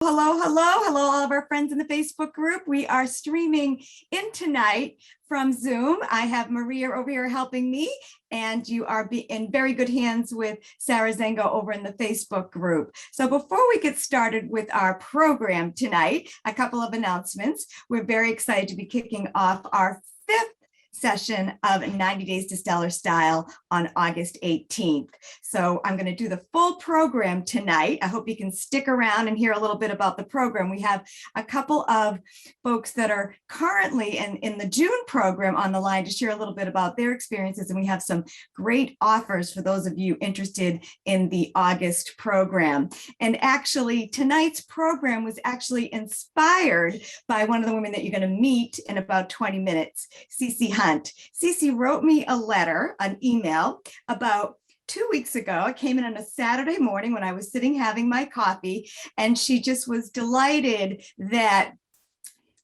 Hello, all of our friends in the Facebook group. We are streaming in tonight from Zoom. I have Maria over here helping me, and you are in very good hands with Sarah Zengo over in the Facebook group. So before we get started with our program tonight, a couple of announcements. We're very excited to be kicking off our 5th session of 90 Days to Stellar Style on August 18th. So I'm going to do the full program tonight. I hope you can stick around and hear a little bit about the program. We have a couple of folks that are currently in the June program on the line to share a little bit about their experiences. And we have some great offers for those of you interested in the August program. And actually, tonight's program was actually inspired by one of the women that you're going to meet in about 20 minutes, Cece Hunt. Cece wrote me a letter, an email, about 2 weeks ago. I came in on a Saturday morning when I was sitting having my coffee, and she just was delighted that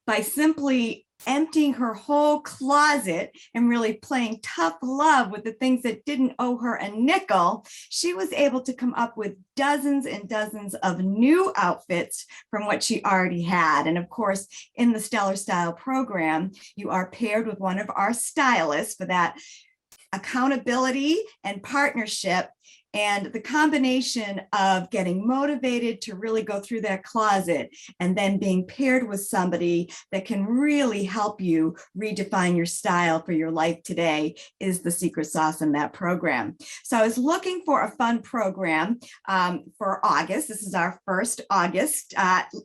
by simply emptying her whole closet and really playing tough love with the things that didn't owe her a nickel, she was able to come up with dozens and dozens of new outfits from what she already had. And of course, in the Stellar Style program, you are paired with one of our stylists for that accountability and partnership. And the combination of getting motivated to really go through that closet and then being paired with somebody that can really help you redefine your style for your life today is the secret sauce in that program. So I was looking for a fun program for August. This is our first August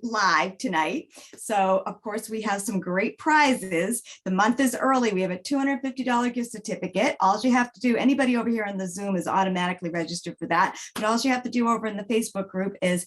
live tonight. So of course, we have some great prizes. The month is early. We have a $250 gift certificate. All you have to do, anybody over here on the Zoom is automatically registered for that. But all you have to do over in the Facebook group is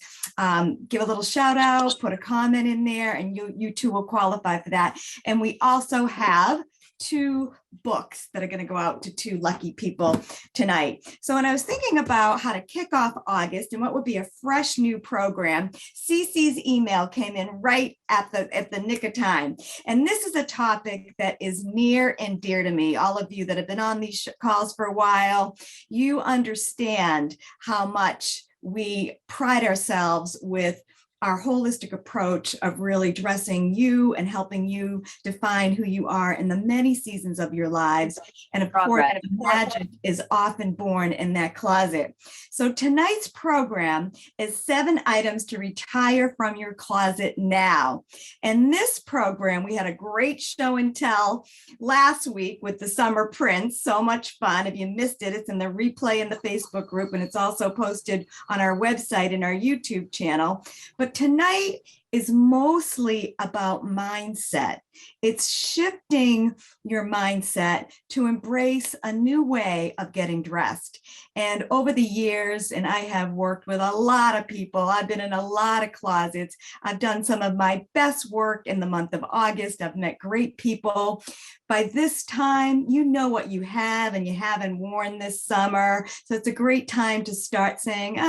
give a little shout out, put a comment in there, and you too will qualify for that. And we also have 2 books that are going to go out to 2 lucky people tonight. So when I was thinking about how to kick off August and what would be a fresh new program, Cece's email came in right at the nick of time. And this is a topic that is near and dear to me. All of you that have been on these calls for a while, you understand how much we pride ourselves with our holistic approach of really dressing you and helping you define who you are in the many seasons of your lives. And of course, the magic is often born in that closet. So tonight's program is 7 items to retire from your closet now. And this program, we had a great show and tell last week with the summer prints. So much fun. If you missed it, it's in the replay in the Facebook group, and it's also posted on our website and our YouTube channel. But tonight is mostly about mindset. It's shifting your mindset to embrace a new way of getting dressed. And over the years, and I have worked with a lot of people, I've been in a lot of closets. I've done some of my best work in the month of August. I've met great people. By this time, you know what you have and you haven't worn this summer. So it's a great time to start saying,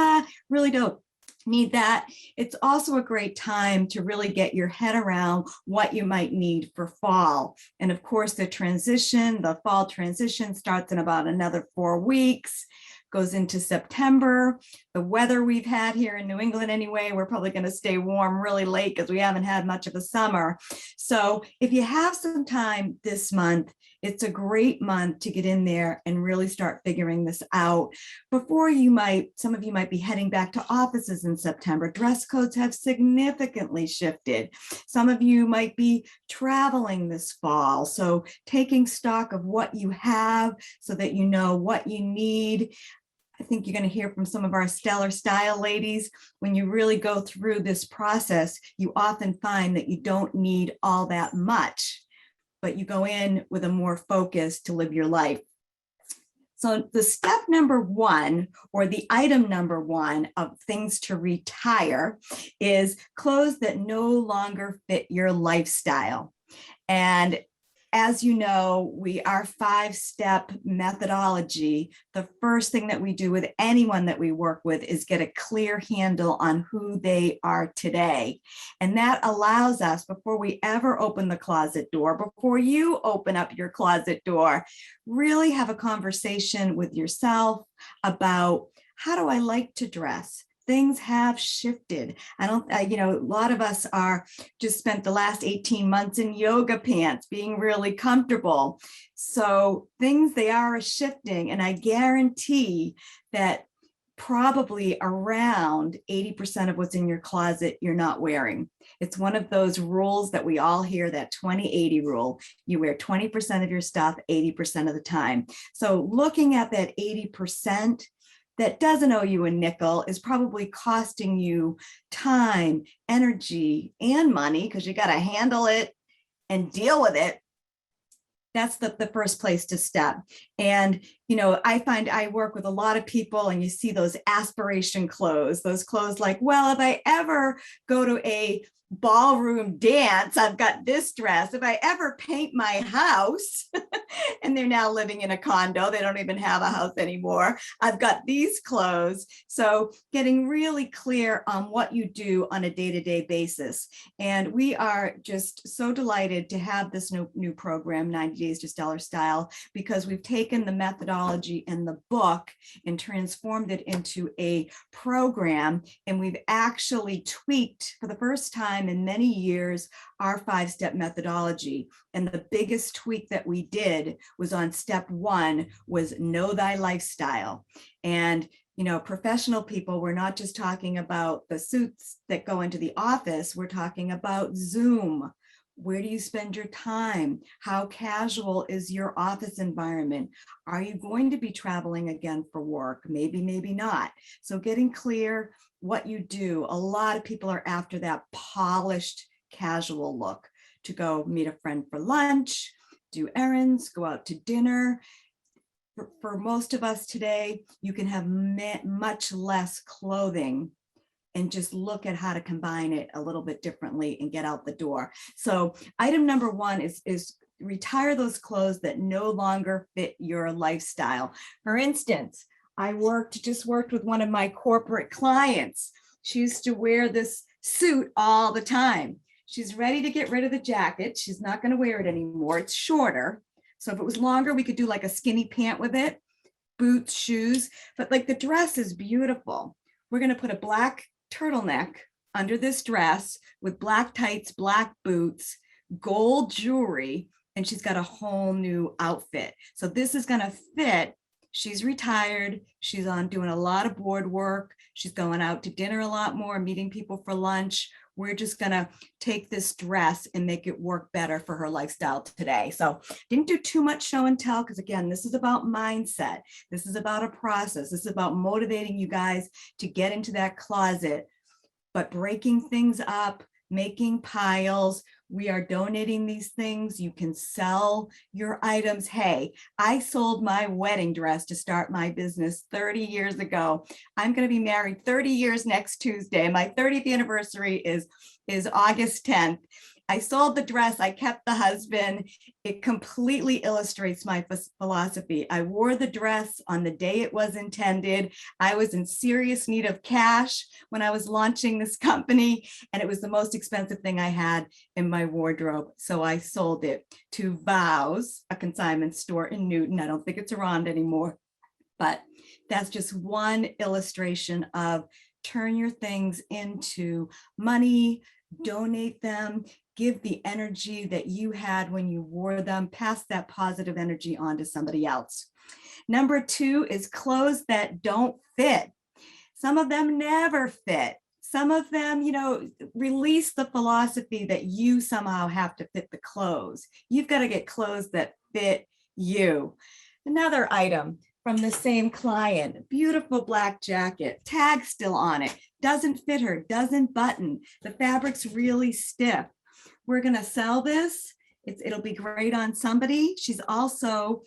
really don't need that. It's also a great time to really get your head around what you might need for fall. And of course, the fall transition starts in about another 4 weeks, goes into September. The weather we've had here in New England anyway, we're probably going to stay warm really late because we haven't had much of a summer. So if you have some time this month, it's a great month to get in there and really start figuring this out before some of you might be heading back to offices in September. Dress codes have significantly shifted. Some of you might be traveling this fall. So taking stock of what you have so that you know what you need. I think you're going to hear from some of our Stellar Style ladies. When you really go through this process, you often find that you don't need all that much, but you go in with a more focus to live your life. So the step number 1, or the item number 1 of things to retire, is clothes that no longer fit your lifestyle. And as you know, our 5-step methodology, the first thing that we do with anyone that we work with is get a clear handle on who they are today. And that allows us, before we ever open the closet door, before you open up your closet door, really have a conversation with yourself about, how do I like to dress? things have shifted. I don't, a lot of us are just spent the last 18 months in yoga pants, being really comfortable. So things, they are shifting, and I guarantee that probably around 80% of what's in your closet you're not wearing. It's one of those rules that we all hear, that 20-80 rule. You wear 20% of your stuff 80% of the time. So looking at that 80% that doesn't owe you a nickel is probably costing you time, energy, and money, because you got to handle it and deal with it. That's the first place to step. And, I find I work with a lot of people, and you see those aspiration clothes, those clothes like, well, if I ever go to a ballroom dance, I've got this dress. If I ever paint my house, and they're now living in a condo, they don't even have a house anymore, I've got these clothes. So getting really clear on what you do on a day-to-day basis. And we are just so delighted to have this new program, 90 Days to Stellar Style, because we've taken the methodology in the book and transformed it into a program. And we've actually tweaked, for the first time in many years, our 5-step methodology. And the biggest tweak that we did was on step 1, was know thy lifestyle. And professional people, we're not just talking about the suits that go into the office, we're talking about Zoom. Where do you spend your time? How casual is your office environment? Are you going to be traveling again for work? Maybe, maybe not. So getting clear what you do. A lot of people are after that polished, casual look, to go meet a friend for lunch, do errands, go out to dinner. For most of us today, you can have much less clothing and just look at how to combine it a little bit differently and get out the door. So item number 1 is retire those clothes that no longer fit your lifestyle. For instance, I just worked with one of my corporate clients. She used to wear this suit all the time. She's ready to get rid of the jacket. She's not going to wear it anymore. It's shorter. So if it was longer, we could do like a skinny pant with it, boots, shoes, but like the dress is beautiful. We're going to put a black turtleneck under this dress with black tights, black boots, gold jewelry, and she's got a whole new outfit. So this is going to fit. She's retired. She's doing a lot of board work. She's going out to dinner a lot more, meeting people for lunch. We're just going to take this dress and make it work better for her lifestyle today. So didn't do too much show and tell, because again, this is about mindset. This is about a process. This is about motivating you guys to get into that closet, but breaking things up, making piles. We are donating these things. You can sell your items. Hey, I sold my wedding dress to start my business 30 years ago. I'm going to be married 30 years next Tuesday. My 30th anniversary is August 10th. I sold the dress. I kept the husband. It completely illustrates my philosophy. I wore the dress on the day it was intended. I was in serious need of cash when I was launching this company, and it was the most expensive thing I had in my wardrobe. So I sold it to Vows, a consignment store in Newton. I don't think it's around anymore, but that's just one illustration of turn your things into money, donate them, give the energy that you had when you wore them, pass that positive energy on to somebody else. Number 2 is clothes that don't fit. Some of them never fit. Some of them, release the philosophy that you somehow have to fit the clothes. You've got to get clothes that fit you. Another item from the same client, beautiful black jacket, tag still on it, doesn't fit her, doesn't button. The fabric's really stiff. We're going to sell this. It'll be great on somebody. She's also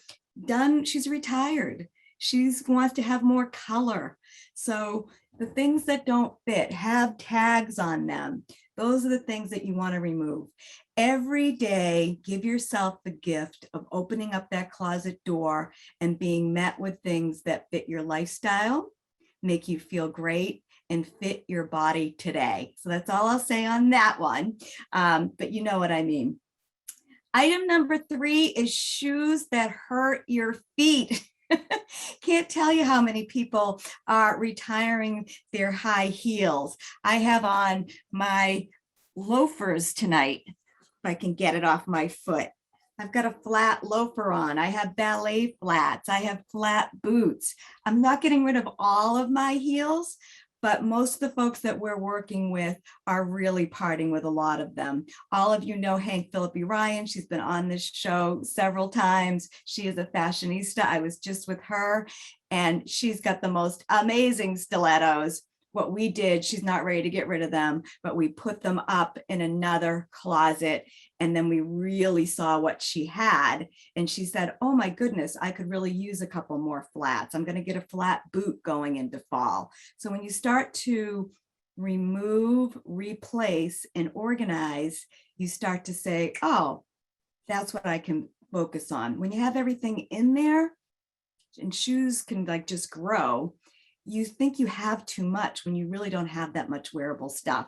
done, she's retired. She wants to have more color. So the things that don't fit have tags on them. Those are the things that you want to remove. Every day, give yourself the gift of opening up that closet door and being met with things that fit your lifestyle, make you feel great, and fit your body today. So that's all I'll say on that one. But you know what I mean. Item number 3 is shoes that hurt your feet. Can't tell you how many people are retiring their high heels. I have on my loafers tonight, if I can get it off my foot. I've got a flat loafer on. I have ballet flats. I have flat boots. I'm not getting rid of all of my heels, but most of the folks that we're working with are really parting with a lot of them. All of you know Hank Philippi Ryan. She's been on this show several times. She is a fashionista. I was just with her, and she's got the most amazing stilettos. What we did, she's not ready to get rid of them, but we put them up in another closet, and then we really saw what she had. And she said, oh my goodness, I could really use a couple more flats. I'm going to get a flat boot going into fall. So when you start to remove, replace, and organize, you start to say, oh, that's what I can focus on. When you have everything in there, and shoes can like just grow, you think you have too much when you really don't have that much wearable stuff.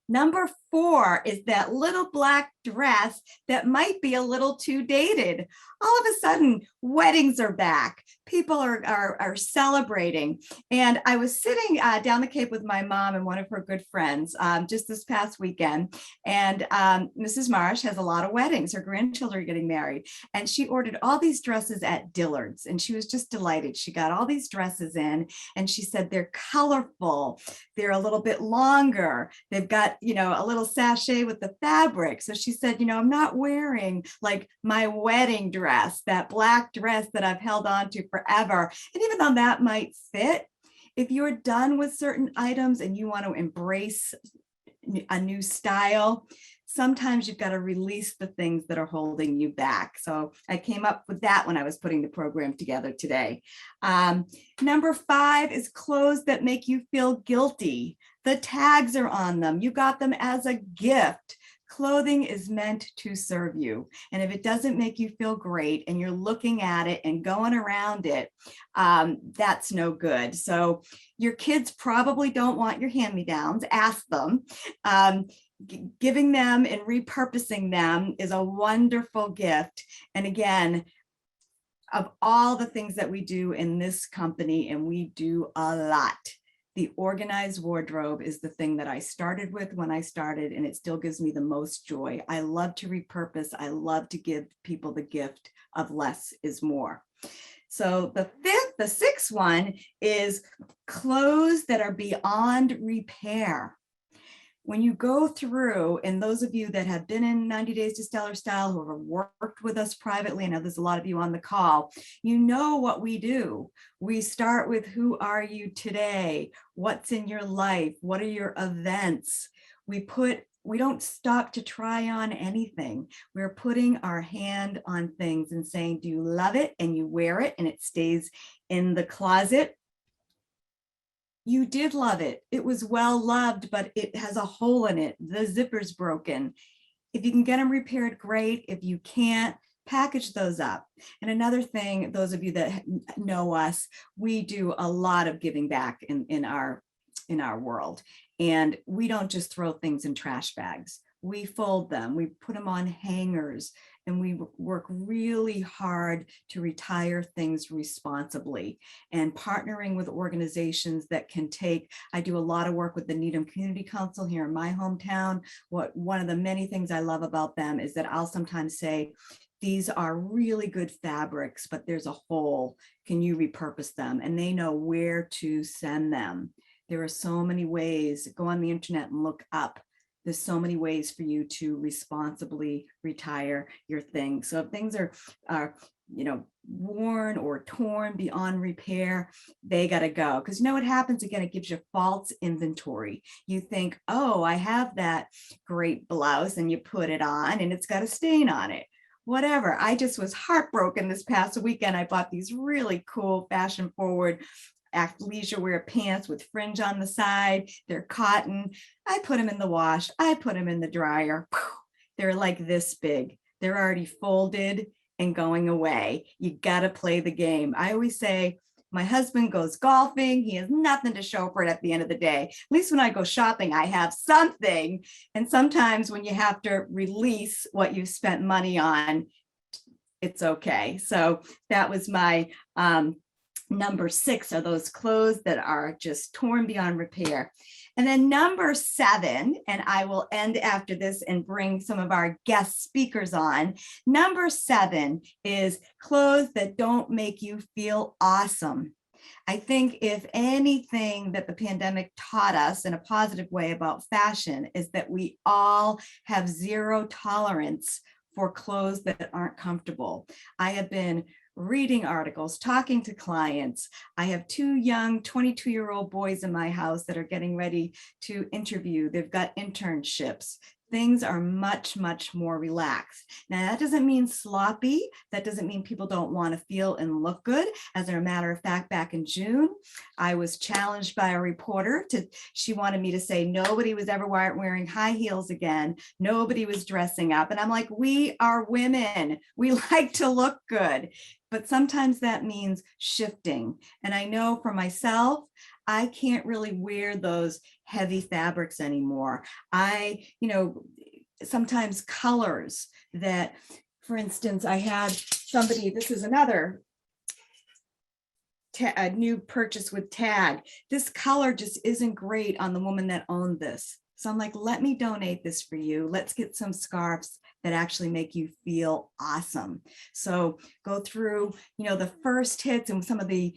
Number 4 is that little black dress that might be a little too dated. All of a sudden, weddings are back. People are celebrating. And I was sitting down the Cape with my mom and one of her good friends just this past weekend. And Mrs. Marsh has a lot of weddings. Her grandchildren are getting married. And she ordered all these dresses at Dillard's. And she was just delighted. She got all these dresses in. And she said they're colorful. They're a little bit longer. They've got, a little sachet with the fabric. So she said, I'm not wearing like my wedding dress, that black dress that I've held on to forever. And even though that might fit, if you're done with certain items and you want to embrace a new style, sometimes you've got to release the things that are holding you back. So I came up with that when I was putting the program together today. Number 5 is clothes that make you feel guilty. The tags are on them. You got them as a gift. Clothing is meant to serve you. And if it doesn't make you feel great and you're looking at it and going around it, that's no good. So your kids probably don't want your hand-me-downs. Ask them. Giving them and repurposing them is a wonderful gift. And again, of all the things that we do in this company, and we do a lot, the organized wardrobe is the thing that I started with when I started, and it still gives me the most joy. I love to repurpose. I love to give people the gift of less is more. So the 6th one is clothes that are beyond repair. When you go through, and those of you that have been in 90 Days to Stellar Style, who have worked with us privately, I know there's a lot of you on the call, you know what we do. We start with, who are you today? What's in your life? What are your events? We don't stop to try on anything. We're putting our hand on things and saying, do you love it? And you wear it and it stays in the closet. You did love it. It was well loved, but it has a hole in it. The zipper's broken. If you can get them repaired, great. If you can't, package those up. And another thing, those of you that know us, we do a lot of giving back in our world. And we don't just throw things in trash bags. We fold them, we put them on hangers, and we work really hard to retire things responsibly. And partnering with organizations that can take, I do a lot of work with the Needham Community Council here in my hometown. One of the many things I love about them is that I'll sometimes say, these are really good fabrics, but there's a hole. Can you repurpose them? And they know where to send them. There are so many ways. Go on the internet and look up. There's so many ways for you to responsibly retire your things. So if things are worn or torn beyond repair, they got to go. Because you know what happens? Again, it gives you false inventory. You think, oh, I have that great blouse, and you put it on and it's got a stain on it. Whatever. I just was heartbroken this past weekend. I bought these really cool fashion forward athleisure wear pants with fringe on the side. They're cotton. I put them in the wash. I put them in the dryer. They're like this big. They're already folded and going away. You got to play the game. I always say, my husband goes golfing. He has nothing to show for it at the end of the day. At least when I go shopping, I have something. And sometimes when you have to release what you've spent money on, it's okay. So that was my number 6, are those clothes that are just torn beyond repair. And then number 7, and I will end after this and bring some of our guest speakers on. Number 7 is clothes that don't make you feel awesome. I think if anything that the pandemic taught us in a positive way about fashion is that we all have zero tolerance for clothes that aren't comfortable. I have been reading articles, talking to clients. I have 2 young 22-year-old boys in my house that are getting ready to interview. They've got internships. Things are much, much more relaxed. Now, that doesn't mean sloppy. That doesn't mean people don't want to feel and look good. As a matter of fact, back in June, I was challenged by a reporter she wanted me to say nobody was ever wearing high heels again. Nobody was dressing up. And I'm like, we are women. We like to look good. But sometimes that means shifting. And I know for myself, I can't really wear those heavy fabrics anymore. Sometimes colors that, for instance, I had somebody, this is another a new purchase with tag. This color just isn't great on the woman that owned this. So I'm like, let me donate this for you. Let's get some scarves that actually make you feel awesome. So go through, the first hits and some of the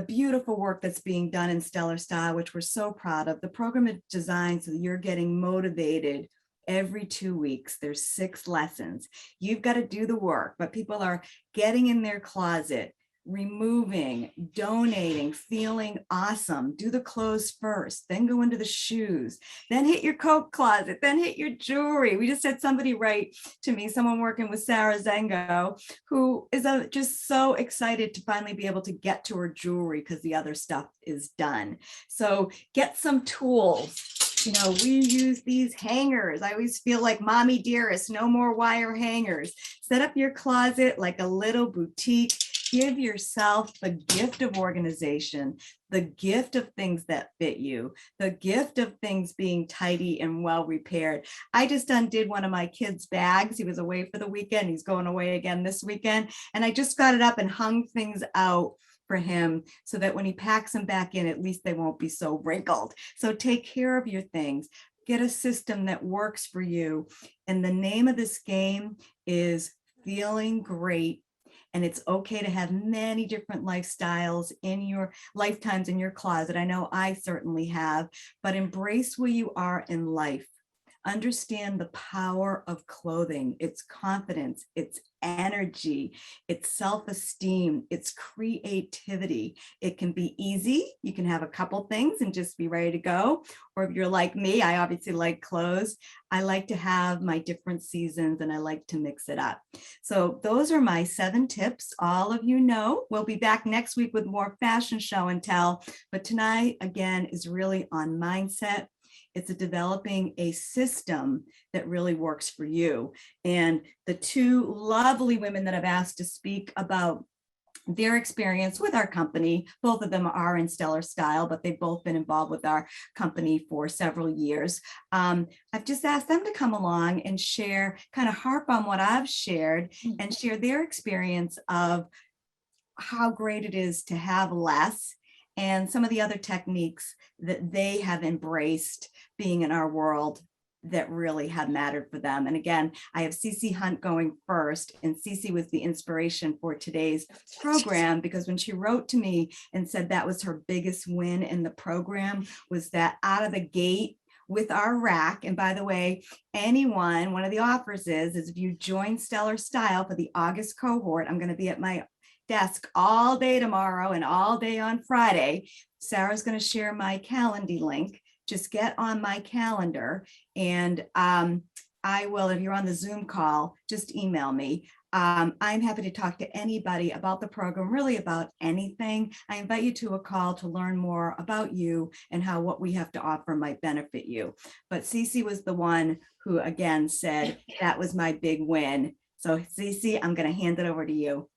beautiful work that's being done in Stellar Style, which we're so proud of. The program is designed so that you're getting motivated every 2 weeks. There's 6 lessons. You've got to do the work, but people are getting in their closet, removing, donating, feeling awesome. Do the clothes first, then go into the shoes, then hit your coat closet, then hit your jewelry. We just had somebody write to me, someone working with Sarah Zengo, who is just so excited to finally be able to get to her jewelry because the other stuff is done. So get some tools. We use these hangers. I always feel like mommy dearest, no more wire hangers. Set up your closet like a little boutique. Give yourself the gift of organization, the gift of things that fit you, the gift of things being tidy and well repaired. I just undid one of my kids' bags. He was away for the weekend. He's going away again this weekend. And I just got it up and hung things out for him so that when he packs them back in, at least they won't be so wrinkled. So take care of your things. Get a system that works for you. And the name of this game is feeling great. And it's okay to have many different lifestyles in your lifetimes in your closet. I know I certainly have, but embrace where you are in life. Understand the power of clothing, its confidence, its energy, its self-esteem, its creativity. It can be easy. You can have a couple things and just be ready to go. Or if you're like me, I obviously like clothes. I like to have my different seasons and I like to mix it up. So those are my 7 tips. All of you know, we'll be back next week with more fashion show and tell. But tonight, again, is really on mindset. It's developing a system that really works for you. And the 2 lovely women that I've asked to speak about their experience with our company, both of them are in Stellar Style, but they've both been involved with our company for several years. I've just asked them to come along and share, kind of harp on what I've shared and share their experience of how great it is to have less and some of the other techniques that they have embraced being in our world that really have mattered for them. And again, I have Cece Hunt going first, and Cece was the inspiration for today's program because when she wrote to me and said that was her biggest win in the program was that out of the gate with our rack. And by the way, one of the offers is if you join Stellar Style for the August cohort, I'm going to be at my desk all day tomorrow and all day on Friday. Sarah's going to share my Calendly link. Just get on my calendar and I will, if you're on the Zoom call, just email me. I'm happy to talk to anybody about the program, really about anything. I invite you to a call to learn more about you and how what we have to offer might benefit you. But Cece was the one who, again, said that was my big win. So Cece, I'm going to hand it over to you.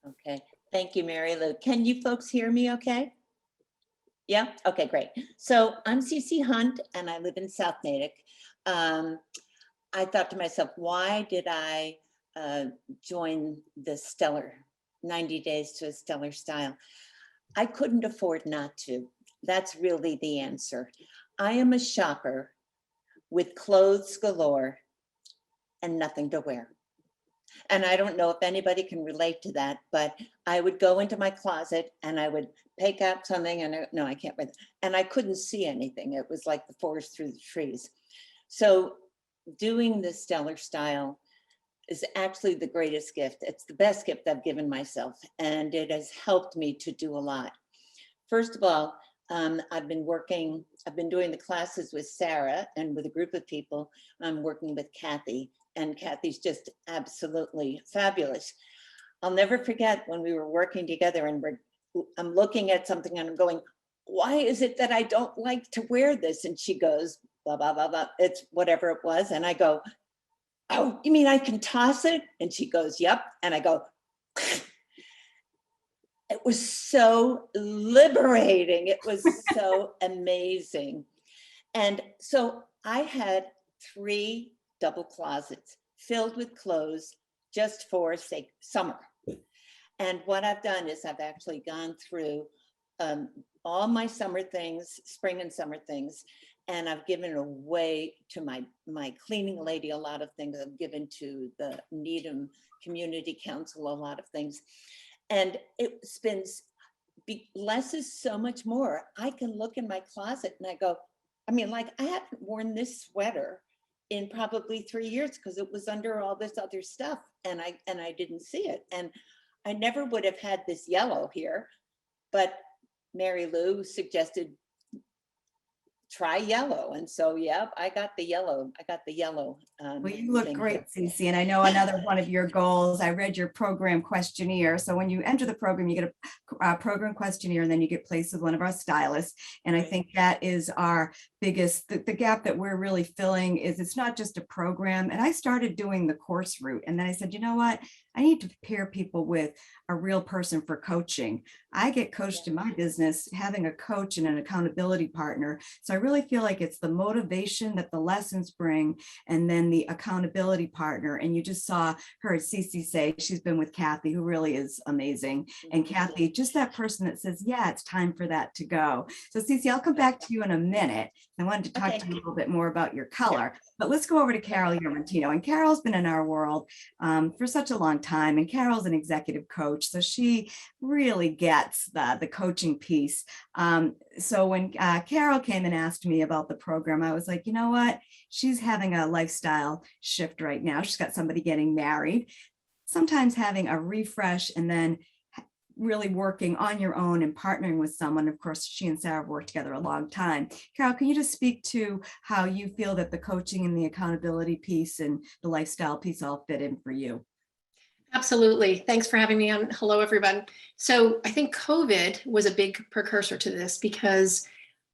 Okay, thank you, Mary Lou. Can you folks hear me okay? Yeah, okay, great. So I'm Cece Hunt and I live in South Natick. I thought to myself, why did I join the stellar 90 days to a stellar style. I couldn't afford not to. That's really the answer. I am a shopper with clothes galore and nothing to wear. And I don't know if anybody can relate to that, but I would go into my closet and I would pick out something and no, I can't wear that. And I couldn't see anything. It was like the forest through the trees. So doing the stellar style is actually the greatest gift. It's the best gift I've given myself, and it has helped me to do a lot. First of all, I've been doing the classes with Sarah and with a group of people. I'm working with Kathy, and Kathy's just absolutely fabulous. I'll never forget when we were working together and I'm looking at something and I'm going, why is it that I don't like to wear this? And she goes, blah, blah, blah, blah. It's whatever it was. And I go, oh, you mean I can toss it? And she goes, yep. And I go, it was so liberating. It was so amazing. And so I had 3 double closets filled with clothes just for, say, summer. And what I've done is I've actually gone through all my summer things, spring and summer things, and I've given away to my cleaning lady a lot of things. I've given to the Needham Community Council a lot of things. And it spends, less is so much more. I can look in my closet and I go, I mean, like I haven't worn this sweater in probably 3 years because it was under all this other stuff and I didn't see it. And I never would have had this yellow here, but Mary Lou suggested try yellow. And so, yeah, I got the yellow. Well, you look great, Cece. And I know another one of your goals, I read your program questionnaire. So when you enter the program, you get a program questionnaire and then you get placed with one of our stylists. And I think that is our biggest, the gap that we're really filling is it's not just a program. And I started doing the course route. And then I said, you know what? I need to pair people with a real person for coaching. I get coached in my business, having a coach and an accountability partner. So I really feel like it's the motivation that the lessons bring and then the accountability partner. And you just saw her, Cece, say she's been with Kathy, who really is amazing. And Kathy, just that person that says, yeah, it's time for that to go. So Cece, I'll come back to you in a minute. I wanted to talk to you a little bit more about your color, but let's go over to Carol Yermontino. And Carol's been in our world for such a long time. And Carol's an executive coach. So she really gets the coaching piece. So when Carol came and asked me about the program, I was like, you know what? She's having a lifestyle shift right now. She's got somebody getting married. Sometimes having a refresh and then really working on your own and partnering with someone. Of course, she and Sarah have worked together a long time. Carol, can you just speak to how you feel that the coaching and the accountability piece and the lifestyle piece all fit in for you? Absolutely. Thanks for having me on. Hello, everyone. So I think COVID was a big precursor to this because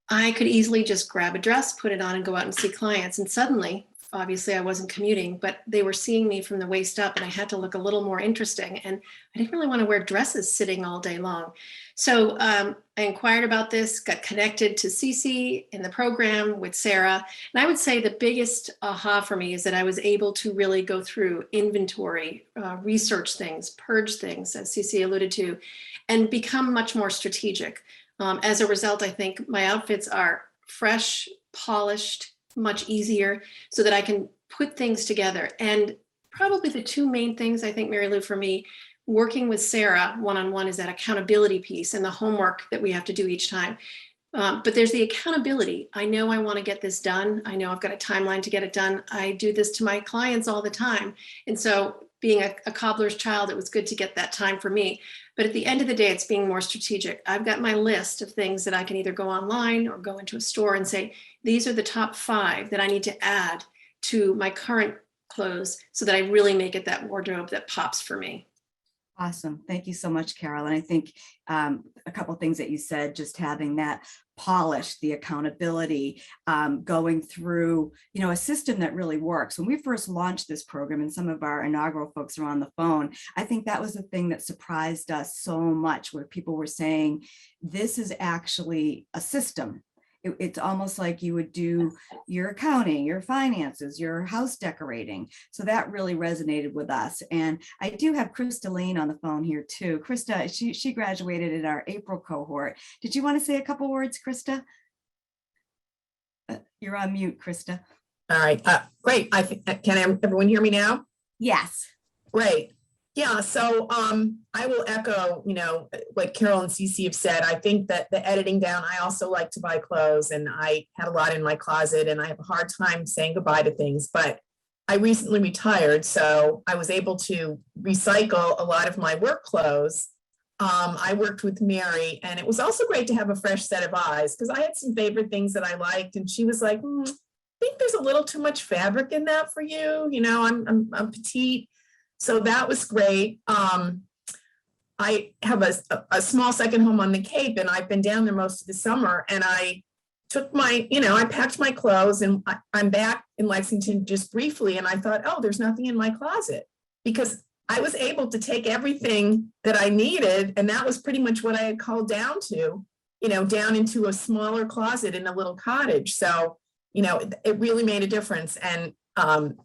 I could easily just grab a dress, put it on and go out and see clients. And suddenly, obviously I wasn't commuting, but they were seeing me from the waist up and I had to look a little more interesting. And I didn't really want to wear dresses sitting all day long. So I inquired about this, got connected to Cece in the program with Sarah. And I would say the biggest aha for me is that I was able to really go through inventory, research things, purge things, as Cece alluded to, and become much more strategic. As a result, I think my outfits are fresh, polished, much easier so that I can put things together. And probably the 2 main things I think, Mary Lou, for me, working with Sarah one-on-one is that accountability piece and the homework that we have to do each time. But there's the accountability. I know I want to get this done. I know I've got a timeline to get it done. I do this to my clients all the time. And so being a cobbler's child, it was good to get that time for me. But at the end of the day, it's being more strategic. I've got my list of things that I can either go online or go into a store and say, these are the top 5 that I need to add to my current clothes so that I really make it that wardrobe that pops for me. Awesome. Thank you so much, Carol. And I think a couple of things that you said, just having that polish, the accountability, going through, a system that really works. When we first launched this program and some of our inaugural folks are on the phone, I think that was the thing that surprised us so much, where people were saying, this is actually a system. it's almost like you would do your accounting, your finances, your house decorating. So that really resonated with us. And I do have Krista Lane on the phone here too. Krista, she graduated in our April cohort. Did you want to say a couple words, Krista? You're on mute, Krista. All right, great. Can everyone hear me now? Yes. Great. Yeah, so I will echo, what Carol and Cece have said. I think that the editing down, I also like to buy clothes, and I had a lot in my closet, and I have a hard time saying goodbye to things, but I recently retired, so I was able to recycle a lot of my work clothes. I worked with Mary, and it was also great to have a fresh set of eyes, because I had some favorite things that I liked, and she was like, I think there's a little too much fabric in that for you. I'm petite. So that was great. I have a small second home on the Cape, and I've been down there most of the summer, and I took I packed my clothes, and I'm back in Lexington just briefly, and I thought, oh, there's nothing in my closet, because I was able to take everything that I needed, and that was pretty much what I had called down to, down into a smaller closet in a little cottage. So, it really made a difference. And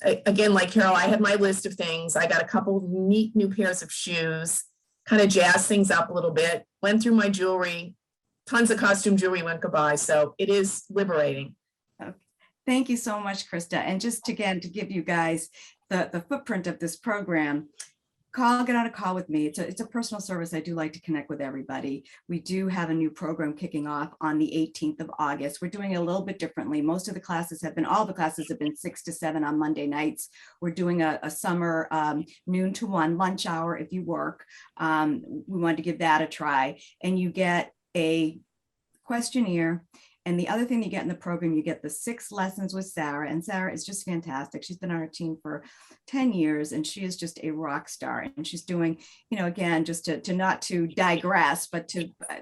again, like Carol, I had my list of things. I got a couple neat new pairs of shoes, kind of jazzed things up a little bit, went through my jewelry, tons of costume jewelry went goodbye. So it is liberating. Okay. Thank you so much, Krista. And just again, to give you guys the footprint of this program, get on a call with me. It's a personal service. I do like to connect with everybody. We do have a new program kicking off on the 18th of August. We're doing it a little bit differently. All the classes have been 6 to 7 on Monday nights. We're doing a summer noon to 1 lunch hour if you work. We wanted to give that a try. And you get a questionnaire. And the other thing you get in the program, you get the 6 lessons with Sarah. And Sarah is just fantastic. She's been on our team for 10 years, and she is just a rock star. And she's doing, again, just to not to digress, but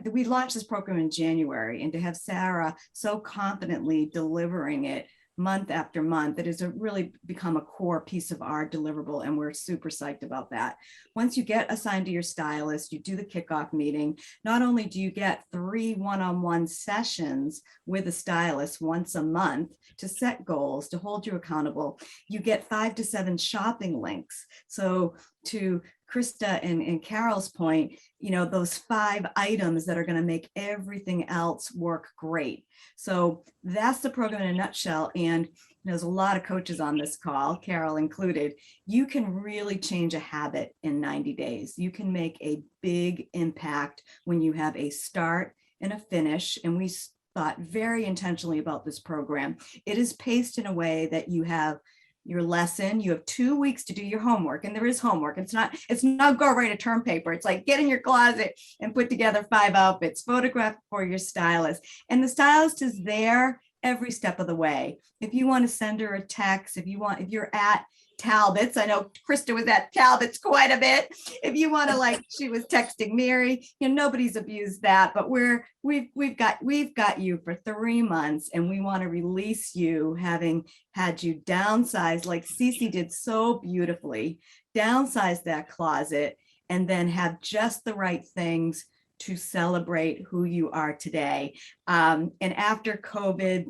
we launched this program in January, and to have Sarah so confidently delivering it month after month, it has really become a core piece of our deliverable, and we're super psyched about that. Once you get assigned to your stylist, you do the kickoff meeting. Not only do you get 3 one-on-one sessions with a stylist once a month to set goals, to hold you accountable, you get 5 to 7 shopping links. So to Krista and Carol's point, those 5 items that are going to make everything else work great. So that's the program in a nutshell. And there's a lot of coaches on this call, Carol included. You can really change a habit in 90 days. You can make a big impact when you have a start and a finish. And we thought very intentionally about this program. It is paced in a way that you have your lesson, you have 2 weeks to do your homework, and there is homework. It's not go write a term paper. It's like get in your closet and put together 5 outfits, photograph for your stylist. And the stylist is there every step of the way. If you want to send her a text, if you're at Talbot's, I know Krista was at Talbot's quite a bit. If you want to, she was texting Mary, nobody's abused that, but we've got you for 3 months, and we want to release you, having had you downsize, like Cece did so beautifully, downsize that closet, and then have just the right things to celebrate who you are today. And after COVID,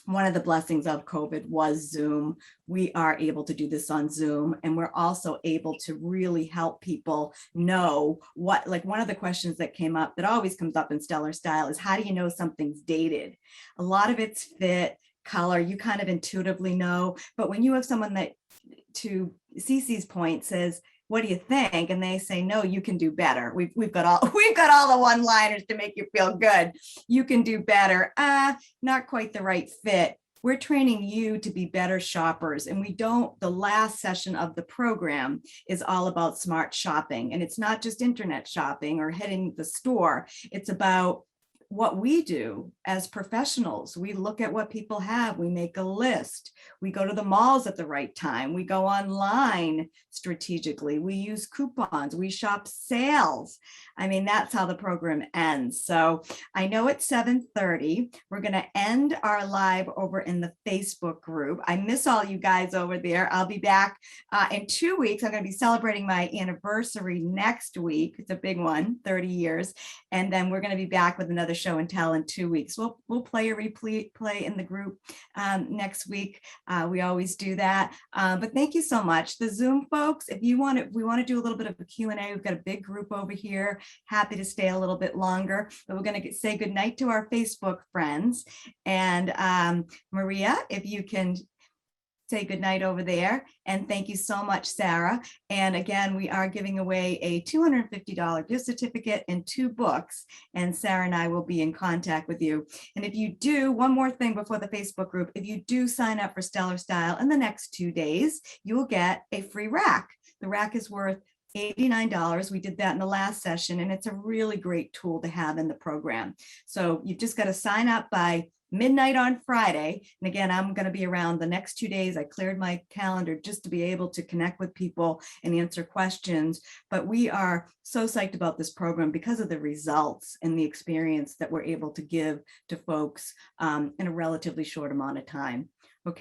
one of the blessings of COVID was Zoom. We are able to do this on Zoom, and we're also able to really help people know what, one of the questions that came up, that always comes up in Stellar Style, is how do you know something's dated? A lot of it's fit, color, you kind of intuitively know, but when you have someone that, to Cece's point, says, what do you think? And they say, no, you can do better. We've got all the one-liners to make you feel good. You can do better. Not quite the right fit. We're training you to be better shoppers. And the last session of the program is all about smart shopping. And it's not just internet shopping or hitting the store. It's about what we do as professionals. We look at what people have, we make a list, we go to the malls at the right time, we go online strategically, we use coupons, we shop sales. I mean, that's how the program ends. So I know it's 7:30. We're going to end our live over in the Facebook group. I miss all you guys over there. I'll be back in 2 weeks. I'm going to be celebrating my anniversary next week. It's a big one, 30 years. And then we're going to be back with another show and tell in 2 weeks. We'll play a replay in the group next week. We always do that. But thank you so much. The Zoom folks, if you want to, we want to do a little bit of a Q&A. We've got a big group over here. Happy to stay a little bit longer, but we're going to say goodnight to our Facebook friends. And Maria, if you can say goodnight over there. And thank you so much, Sarah. And again, we are giving away a $250 gift certificate and 2 books. And Sarah and I will be in contact with you. And if you do, one more thing before the Facebook group, if you do sign up for Stellar Style in the next 2 days, you will get a free rack. The rack is worth $89. We did that in the last session, and it's a really great tool to have in the program. So you've just got to sign up by midnight on Friday. And again, I'm going to be around the next 2 days. I cleared my calendar just to be able to connect with people and answer questions. But we are so psyched about this program because of the results and the experience that we're able to give to folks in a relatively short amount of time.